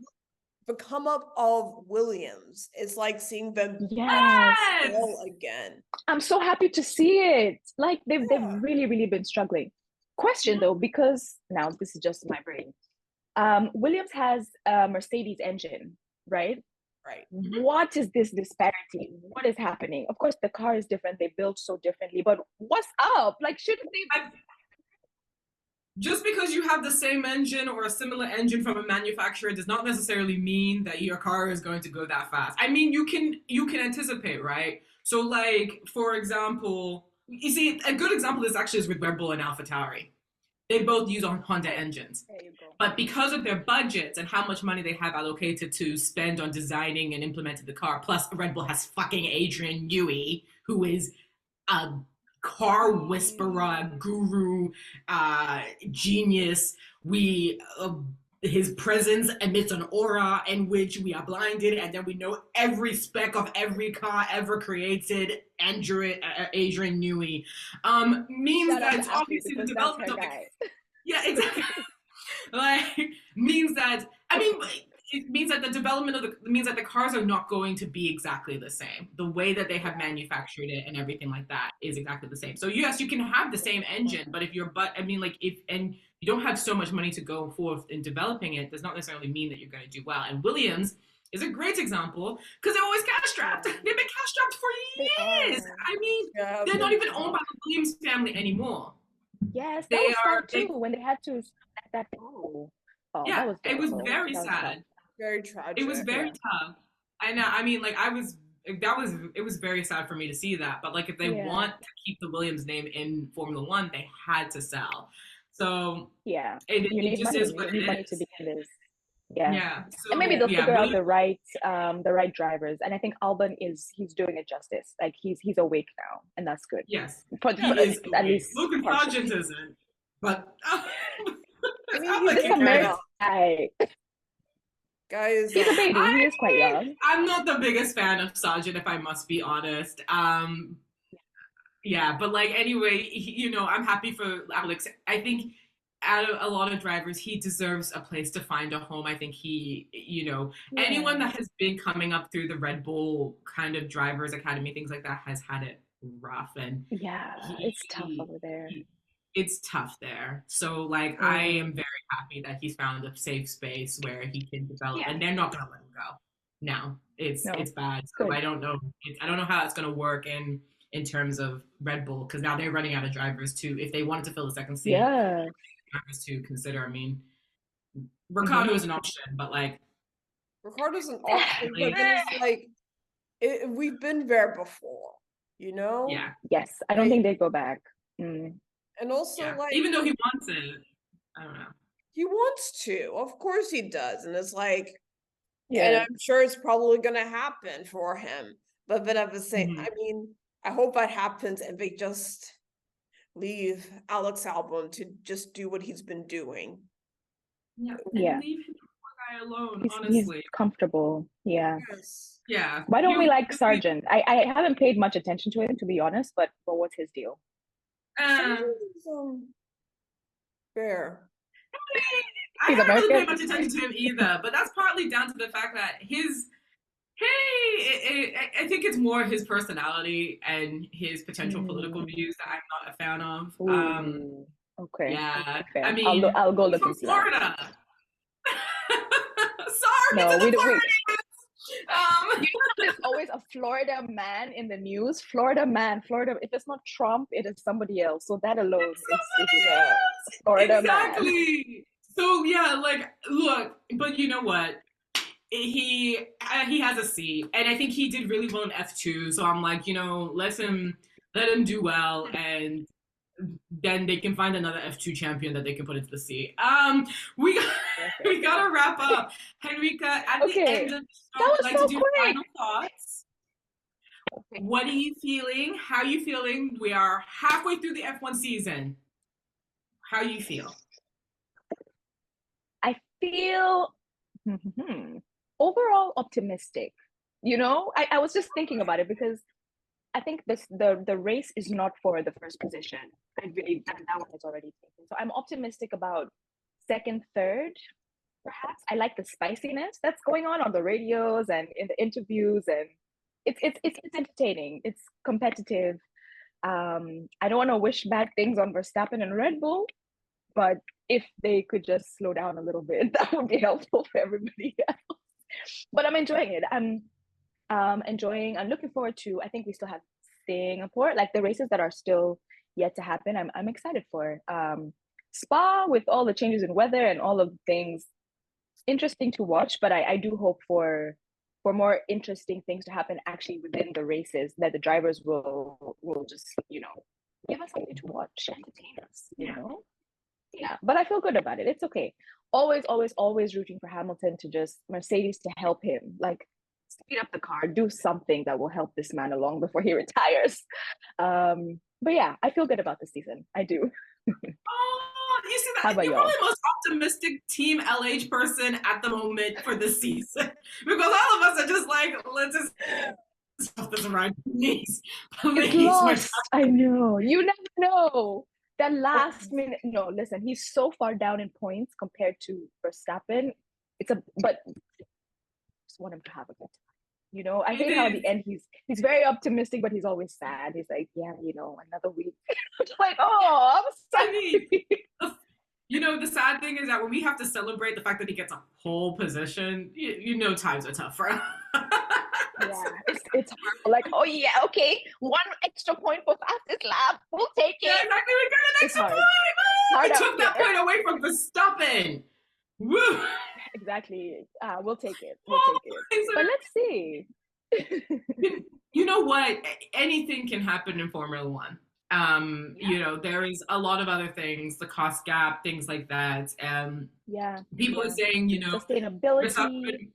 the come up of Williams. It's like seeing them Yes. all again. I'm so happy to see it. Like they've Yeah. really, really been struggling. Question though, because now this is just my brain. Williams has a Mercedes engine, right? Right. What is this disparity? What is happening? Of course, the car is different. They built so differently, but what's up? Like, shouldn't they? Just because you have the same engine or a similar engine from a manufacturer does not necessarily mean that your car is going to go that fast. I mean, you can anticipate, right? So, like for example, you see, a good example is actually with Red Bull and AlphaTauri. They both use Honda engines. There you go. But because of their budgets and how much money they have allocated to spend on designing and implementing the car, plus Red Bull has fucking Adrian Newey, who is a car whisperer, guru, genius. His presence emits an aura in which we are blinded, and then we know every spec of every car ever created. Adrian Newey means that it's obviously the development of yeah, exactly. Like means that it means that the development of the cars are not going to be exactly the same. The way that they have manufactured it and everything like that is exactly the same. So yes, you can have the same engine, but if you don't have so much money to go forth in developing it, does not necessarily mean that you're going to do well. And Williams is a great example because they're always cash strapped. They've been cash strapped for years. I mean, they're not even owned by the Williams family anymore. Yes, that was sad too when they had to let that go. Oh, yeah, that was it was very sad. sad. Very tragic. It was very tough. I know. I mean, like it was very sad for me to see that. But like, if they want to keep the Williams name in Formula One, they had to sell. So yeah, it just is what it is. Money to be in this. Yeah. Yeah. So, and maybe they'll figure out the right drivers. And I think Albon he's doing it justice. Like he's awake now, and that's good. Yes. He is at least Logan Sargent isn't. But I mean, he's American guy. Guys, he's a baby. He is quite young. I'm not the biggest fan of Sargent, if I must be honest. Yeah, but like anyway, I'm happy for Alex. I think out of a lot of drivers, he deserves a place to find a home. I think anyone that has been coming up through the Red Bull kind of drivers academy, things like that, has had it rough. And it's tough over there. It's tough there. So like, I am very happy that he's found a safe space where he can develop, and they're not going to let him go. now. It's No, bad. So good. I don't know. I don't know how it's going to work in terms of Red Bull, because now they're running out of drivers too. If they wanted to fill the second seat, Yeah. drivers to consider. I mean, Mm-hmm. Ricardo is an option, but like, Ricardo's an option, but then it's like we've been there before, you know? yeah, Yes, I don't Like, think they go back. Mm. and also yeah. like Even though he wants it, I don't know. he wants to, of course he does, and it's like, and Yeah. I'm sure it's probably gonna happen for him. But then at the same, Mhm. I mean, I hope that happens and they just leave Alex Albon to just do what he's been doing. Yeah, Yeah. and leave him poor guy alone. He's Honestly, comfortable. Yeah. Yes. yeah. Why don't we like He'll be- Sargent? I haven't paid much attention to him, to be honest, but what's his deal? Um, Fair. I He's haven't really paid American. much attention to him either, but that's partly down to the fact that I think it's more his personality and his potential political views that I'm not a fan of. Ooh, okay. Yeah, Fair. I mean, I'll go he's look from into that. Florida. Sorry No, to we the don't. Floridians. You know how there's always a Florida man in the news? Florida man, Florida. If it's not Trump, it is somebody else. So that alone is enough. Florida man. Exactly. So yeah, like look, but you know what? He has a C, and I think he did really well in F2. So I'm like, let him do well, and then they can find another F2 champion that they can put into the C. We we gotta wrap up, Henrika. At the Okay. end of the That show, was we'd like so to do quick. final thoughts. Okay. What are you feeling? How are you feeling? We are halfway through the F1 season. How you feel? I feel overall optimistic. I was just thinking about it because I think the race is not for the first position. I really that one is already taken. So I'm optimistic about second, third, perhaps. I like the spiciness that's going on the radios and in the interviews, and it's entertaining. It's competitive. I don't want to wish bad things on Verstappen and Red Bull, but if they could just slow down a little bit, that would be helpful for everybody else. But I'm enjoying it. I'm looking forward to, I think we still have Singapore, like the races that are still yet to happen. I'm excited for Spa with all the changes in weather and all of the things. Interesting to watch, but I do hope for more interesting things to happen actually within the races, that the drivers will just give us something to watch, entertain us, yeah. But I feel good about it. It's okay. Always rooting for Hamilton to just Mercedes to help him, like speed up the car, do something that will help this man along before he retires. But yeah, I feel good about this season. I do. Oh, you see How that? about You're y'all? probably the most optimistic Team LH person at the moment for this season, because all of us are just like, let's just stop this ride, please, It's please. lost. I know. You never know. That last minute. No, listen. He's so far down in points compared to Verstappen. But just want him to have a good time. I hate how at the end he's very optimistic, but he's always sad. He's like, yeah, another week. It's like, oh, I'm sorry. The sad thing is that when we have to celebrate the fact that he gets a pole position, times are tough for us. Yeah, it's hard. Like, oh yeah, okay, 1 extra point for fastest lap. We'll take it. Yeah, exactly. We got an It's extra hard. point. Hard We took that there. point away from Verstappen. Woo! Exactly. We'll take it. We'll take it. But let's see. You know what? Anything can happen in Formula One. There is a lot of other things, the cost gap, things like that. Yeah. People are saying, sustainability.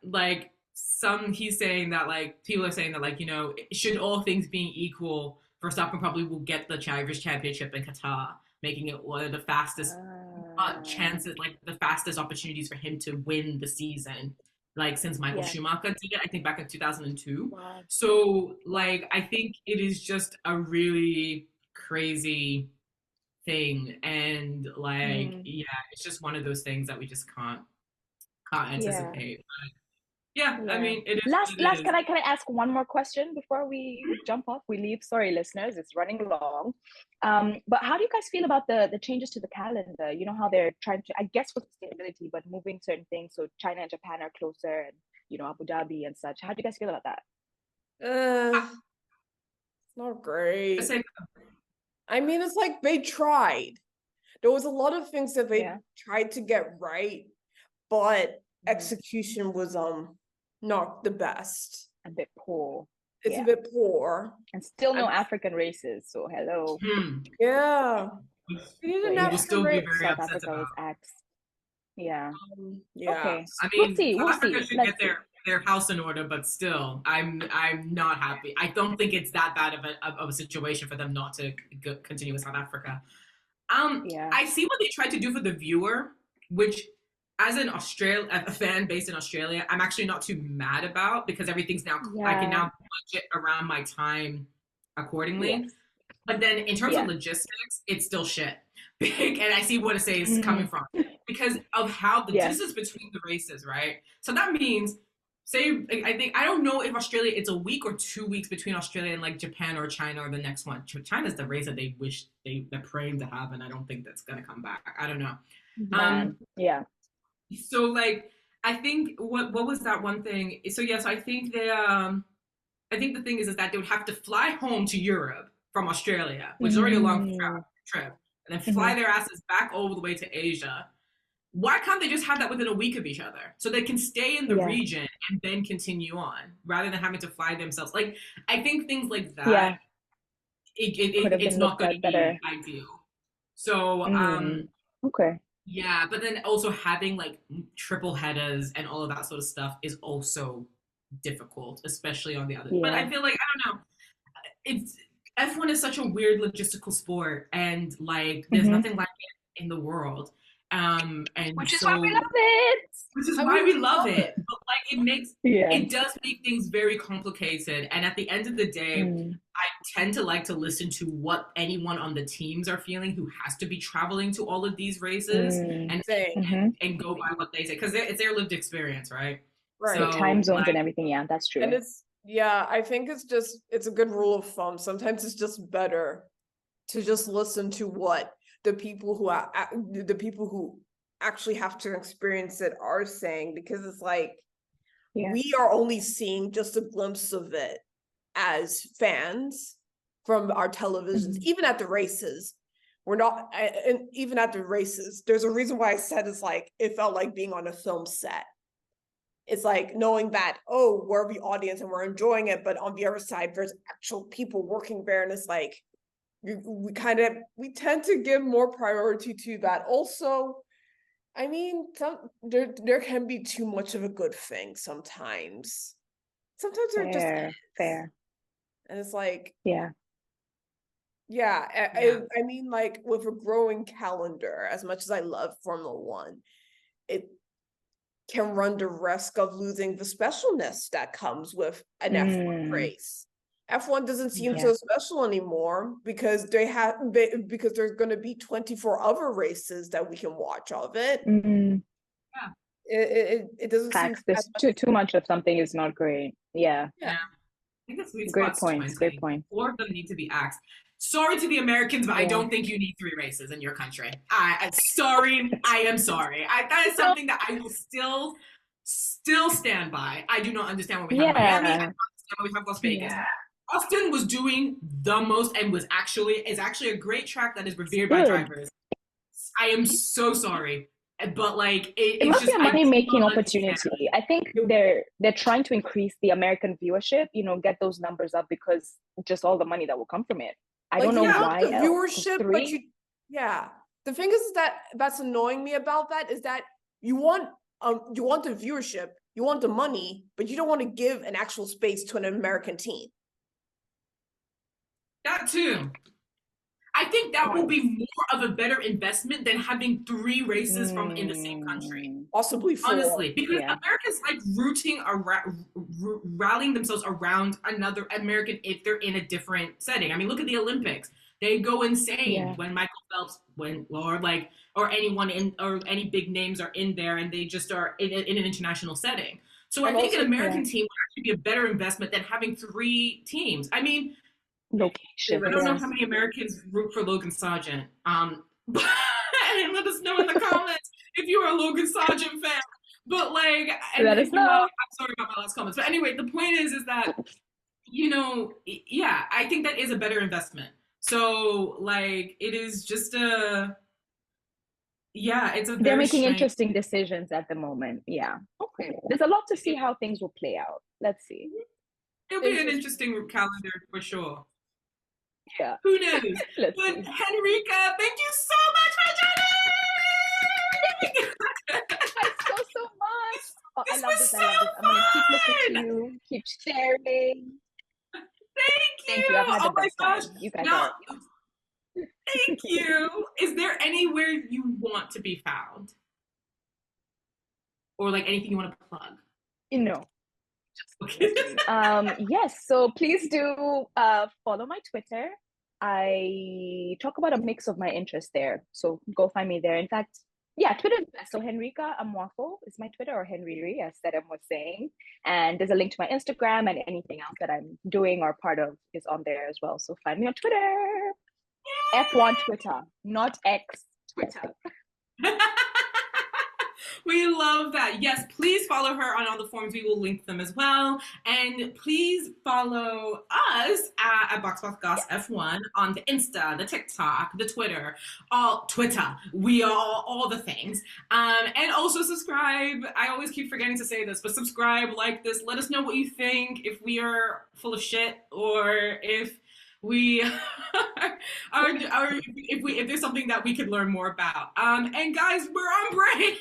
Like he's saying that, like, people are saying that, like, should all things being equal, Verstappen probably will get the Drivers' Championship in Qatar, making it one of the fastest chances, like the fastest opportunities for him to win the season, like since Michael Schumacher did it, I think back in 2002. Wow. So, like, I think it is just a really crazy thing, and like, it's just one of those things that we just can't anticipate. Yeah. I mean, it is last what it is. Can I ask one more question before we jump off? We leave. Sorry, listeners, it's running long. But how do you guys feel about the changes to the calendar? You know how they're trying to, I guess, for sustainability, but moving certain things, so China and Japan are closer, and Abu Dhabi and such. How do you guys feel about that? It's not great. I say I mean, it's like they tried. There was a lot of things that they Yeah. tried to get right, but execution was not the best. A bit poor. It's Yeah. a bit poor. And still no I'm- African races. So hello. Yeah. We need an Yeah. will African still be race. very South upset Africa was about. axed. Yeah. Yeah. Okay. I We'll mean, see. South We'll Africa see. should Let's get their house in order, but still, I'm not happy. I don't think it's that bad of a situation for them not to continue with South Africa. Yeah. I see what they tried to do for the viewer, which, as a fan based in Australia, I'm actually not too mad about because everything's now I can now budget around my time accordingly. Yes. But then in terms Yeah. of logistics, it's still shit. And I see what it is coming from because of how the distance between the races, right? So that means, say, I don't know if Australia, it's a week or 2 weeks between Australia and like Japan or China or the next one. China's the race that they're praying to have, and I don't think that's gonna come back. I don't know. Yeah. So like, I think what was that one thing? So yes, I think they I think the thing is that they would have to fly home to Europe from Australia, which is already a long trip, and then fly their asses back all the way to Asia. Why can't they just have that within a week of each other so they can stay in the region and then continue on rather than having to fly themselves? Like, I think things like that, it's not going to be ideal. So, okay. yeah, but then also having like triple headers and all of that sort of stuff is also difficult, especially on the other. But I feel like, I don't know, it's F1 is such a weird logistical sport, and like there's nothing like it in the world. And which is why we love it. Which is why we love it. But like it does make things very complicated. And at the end of the day, I tend to like to listen to what anyone on the teams are feeling who has to be traveling to all of these races and go by what they say, because it's their lived experience, right? Right. So, the time zones and everything. Yeah, that's true. And I think it's a good rule of thumb. Sometimes it's just better to just listen to what the people who actually have to experience it are saying, because it's like we are only seeing just a glimpse of it as fans from our televisions. Even at the races, we're not, and even at the races, there's a reason why I said it's like it felt like being on a film set. It's like knowing that, oh, we're the audience and we're enjoying it, but on the other side, there's actual people working there, and it's like we tend to give more priority to that. Also, I mean, there can be too much of a good thing sometimes. Sometimes they're just fair, and it's like I mean, like with a growing calendar, as much as I love Formula One, it can run the risk of losing the specialness that comes with an F1 race. F1 doesn't seem so special anymore because because there's going to be 24 other races that we can watch of it. It doesn't Facts. seem There's too much of something is not great. Yeah. I think the sweet Great spot's point. 20. Great point. 4 of them need to be axed. Sorry to the Americans, but I don't think you need 3 races in your country. I'm sorry. I am sorry. That is something that I will still stand by. I do not understand why we have Miami. I don't understand why we have Las Vegas. Austin was doing the most and is actually a great track that is revered by drivers. I am so sorry. But like it must just be a money-making opportunity. I think they're trying to increase the American viewership, get those numbers up, because just all the money that will come from it. I don't know why the viewership, but the thing is that's annoying me about that is that you want the viewership, you want the money, but you don't want to give an actual space to an American team. That too. I think that will be more of a better investment than having 3 races from in the same country. Possibly 4. Honestly, because America's like rallying themselves around another American if they're in a different setting. I mean, look at the Olympics. They go insane when Michael Phelps, or anyone or any big names are in there, and they just are in an international setting. So I think an American team would actually be a better investment than having 3 teams. I mean, location. I don't know how many Americans root for Logan Sargent. But let us know in the comments if you're a Logan Sargent fan. But like, and Let us if you want, know. I'm sorry about my last comments. But anyway, the point is that, you know, yeah, I think that is a better investment. So like, it is just yeah, it's a They're very making strange. interesting decisions at the moment. Yeah. Okay. There's a lot to see how things will play out. Let's see. It'll be an interesting calendar for sure. Yeah. Who knows? Let's But see. Henrika, thank you so much for joining! Thanks so much. Oh, I This love was this. so I love this. I'm gonna keep listening to fun! you, keep sharing. Thank Thank you. I've you! had Oh the my best gosh! time. You guys Now, are thank you! Is there anywhere you want to be found? Or like anything you want to plug? you know. Okay. Yes, so please do follow my Twitter. I talk about a mix of my interests there. So go find me there. In fact, yeah, Twitter is best. So Henrika Amwafo is my Twitter, or HEREEEEEEE, as Sedem was saying. And there's a link to my Instagram, and anything else that I'm doing or part of is on there as well. So find me on Twitter. F1 Twitter, not X Twitter. We love that. Yes, please follow her on all the forums. We will link them as well. And please follow us at BoxBoxGoss F1 on the Insta, the TikTok, the Twitter, all Twitter. We are all the things. And also subscribe. I always keep forgetting to say this, but subscribe, like this. Let us know what you think, if we are full of shit or if we are if there's something that we could learn more about. And guys, we're on break.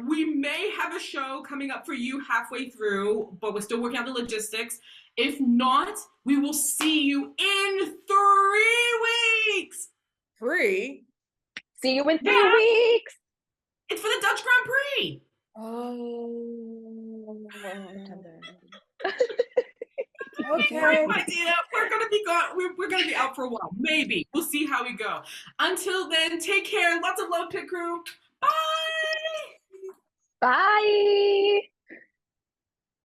We may have a show coming up for you halfway through, but we're still working out the logistics. If not, we will see you in 3 weeks. 3? See you in 3 weeks. It's for the Dutch Grand Prix. Oh. Great Okay. idea. We're gonna be gone. We're gonna be out for a while. Maybe we'll see how we go. Until then, take care. Lots of love, pit crew. Bye. Bye.